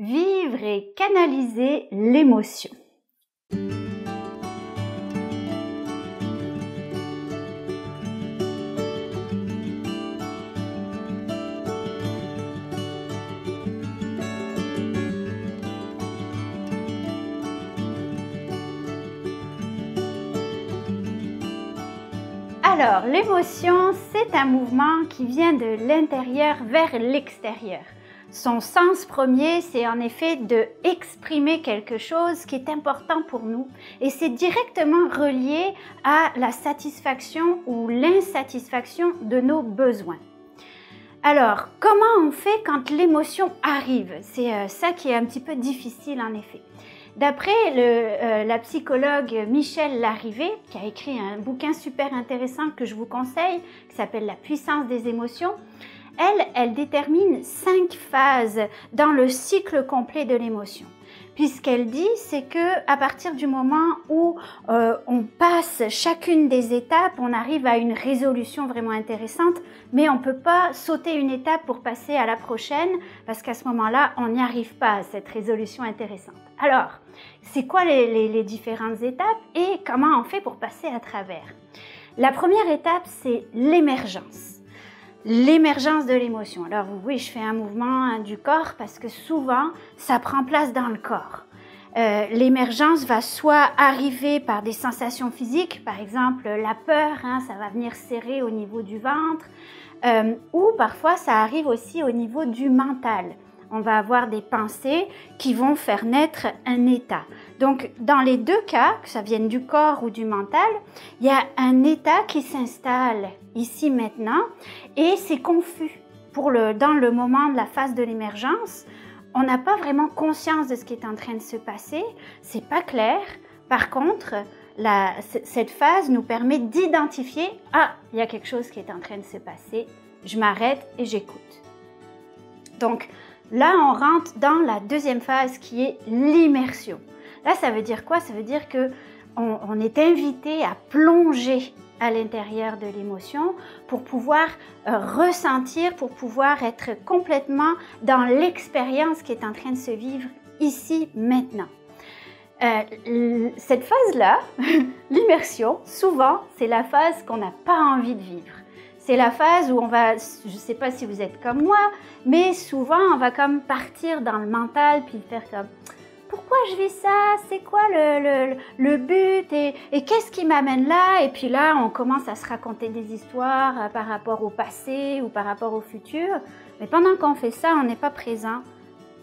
Vivre et canaliser l'émotion. Alors, l'émotion, c'est un mouvement qui vient de l'intérieur vers l'extérieur. Son sens premier, c'est en effet de exprimer quelque chose qui est important pour nous et c'est directement relié à la satisfaction ou l'insatisfaction de nos besoins. Alors, comment on fait quand l'émotion arrive? C'est ça qui est un petit peu difficile en effet. D'après la psychologue Michel Larrivé, qui a écrit un bouquin super intéressant que je vous conseille, qui s'appelle La puissance des émotions, elle détermine 5 phases dans le cycle complet de l'émotion. Puis ce qu'elle dit, c'est qu'à partir du moment où on passe chacune des étapes, on arrive à une résolution vraiment intéressante, mais on ne peut pas sauter une étape pour passer à la prochaine, parce qu'à ce moment-là, on n'y arrive pas à cette résolution intéressante. Alors, c'est quoi les différentes étapes et comment on fait pour passer à travers? La première étape, c'est l'émergence. L'émergence de l'émotion. Alors oui, je fais un mouvement du corps parce que souvent, ça prend place dans le corps. L'émergence va soit arriver par des sensations physiques, par exemple la peur, ça va venir serrer au niveau du ventre, ou parfois ça arrive aussi au niveau du mental. On va avoir des pensées qui vont faire naître un état. Donc, dans les deux cas, que ça vienne du corps ou du mental, il y a un état qui s'installe ici maintenant et c'est confus. Dans le moment de la phase de l'émergence, on n'a pas vraiment conscience de ce qui est en train de se passer, c'est pas clair. Par contre, cette phase nous permet d'identifier « Ah, il y a quelque chose qui est en train de se passer, je m'arrête et j'écoute ». Donc, là, on rentre dans la deuxième phase qui est l'immersion. Là, ça veut dire quoi? Ça veut dire qu'on est invité à plonger à l'intérieur de l'émotion pour pouvoir ressentir, pour pouvoir être complètement dans l'expérience qui est en train de se vivre ici, maintenant. Cette phase-là, l'immersion, souvent, c'est la phase qu'on n'a pas envie de vivre. C'est la phase où on va, je ne sais pas si vous êtes comme moi, mais souvent on va comme partir dans le mental puis faire comme pourquoi je vis ça, c'est quoi le but et qu'est-ce qui m'amène là? Et puis là on commence à se raconter des histoires par rapport au passé ou par rapport au futur. Mais pendant qu'on fait ça, on n'est pas présent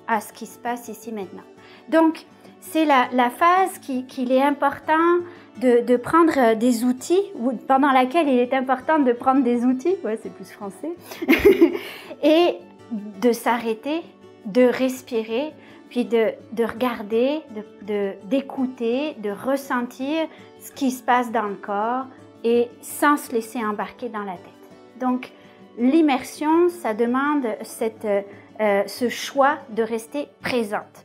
à ce qui se passe ici maintenant. Donc c'est la phase qu'il est important de prendre des outils, ou pendant laquelle il est important de prendre des outils, ouais, c'est plus français, et de s'arrêter, de respirer, puis de regarder, d'écouter, de ressentir ce qui se passe dans le corps et sans se laisser embarquer dans la tête. Donc, l'immersion, ça demande ce choix de rester présente.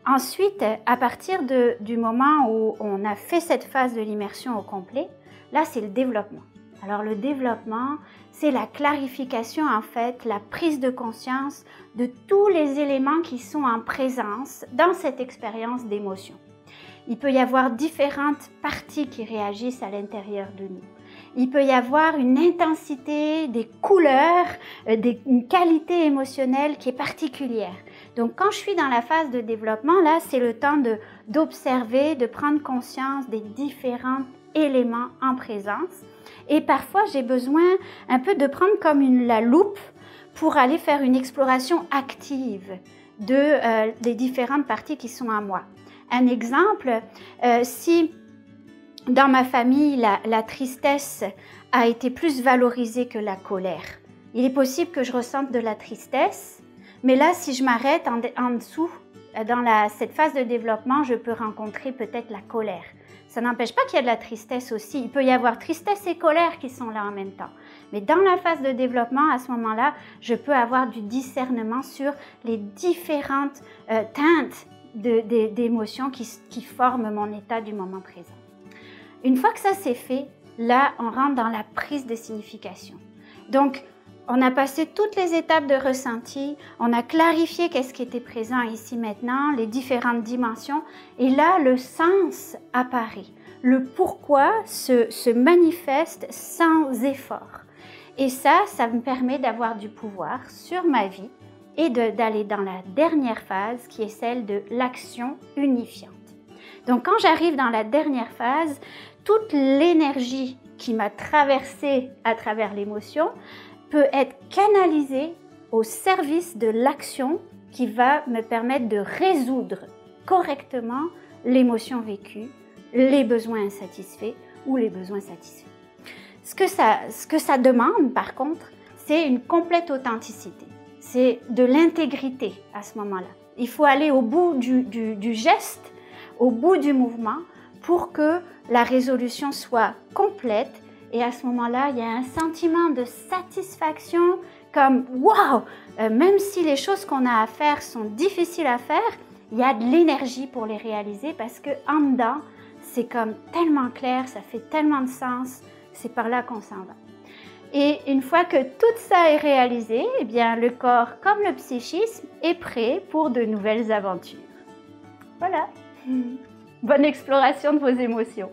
Ensuite, à partir du moment où on a fait cette phase de l'immersion au complet, là, c'est le développement. Alors, le développement, c'est la clarification, en fait, la prise de conscience de tous les éléments qui sont en présence dans cette expérience d'émotion. Il peut y avoir différentes parties qui réagissent à l'intérieur de nous. Il peut y avoir une intensité, des couleurs, une qualité émotionnelle qui est particulière. Donc, quand je suis dans la phase de développement, là, c'est le temps d'observer, de prendre conscience des différents éléments en présence. Et parfois, j'ai besoin un peu de prendre comme la loupe pour aller faire une exploration active des différentes parties qui sont en moi. Un exemple, si dans ma famille, la tristesse a été plus valorisée que la colère, il est possible que je ressente de la tristesse. Mais là, si je m'arrête en dessous, dans cette phase de développement, je peux rencontrer peut-être la colère. Ça n'empêche pas qu'il y a de la tristesse aussi. Il peut y avoir tristesse et colère qui sont là en même temps. Mais dans la phase de développement, à ce moment-là, je peux avoir du discernement sur les différentes teintes d'émotions qui forment mon état du moment présent. Une fois que ça c'est fait, là, on rentre dans la prise de signification. Donc, On a passé toutes les étapes de ressenti, on a clarifié qu'est-ce qui était présent ici maintenant, les différentes dimensions, et là le sens apparaît. Le pourquoi se manifeste sans effort. Et ça me permet d'avoir du pouvoir sur ma vie et d'aller dans la dernière phase qui est celle de l'action unifiante. Donc quand j'arrive dans la dernière phase, toute l'énergie qui m'a traversée à travers l'émotion peut être canalisée au service de l'action qui va me permettre de résoudre correctement l'émotion vécue, les besoins insatisfaits ou les besoins satisfaits. Ce que ça demande par contre, c'est une complète authenticité. C'est de l'intégrité à ce moment-là. Il faut aller au bout du geste, au bout du mouvement pour que la résolution soit complète. Et à ce moment-là, il y a un sentiment de satisfaction comme « wow !» Même si les choses qu'on a à faire sont difficiles à faire, il y a de l'énergie pour les réaliser parce qu'en dedans, c'est comme tellement clair, ça fait tellement de sens, c'est par là qu'on s'en va. Et une fois que tout ça est réalisé, eh bien, le corps comme le psychisme est prêt pour de nouvelles aventures. Voilà. Bonne exploration de vos émotions.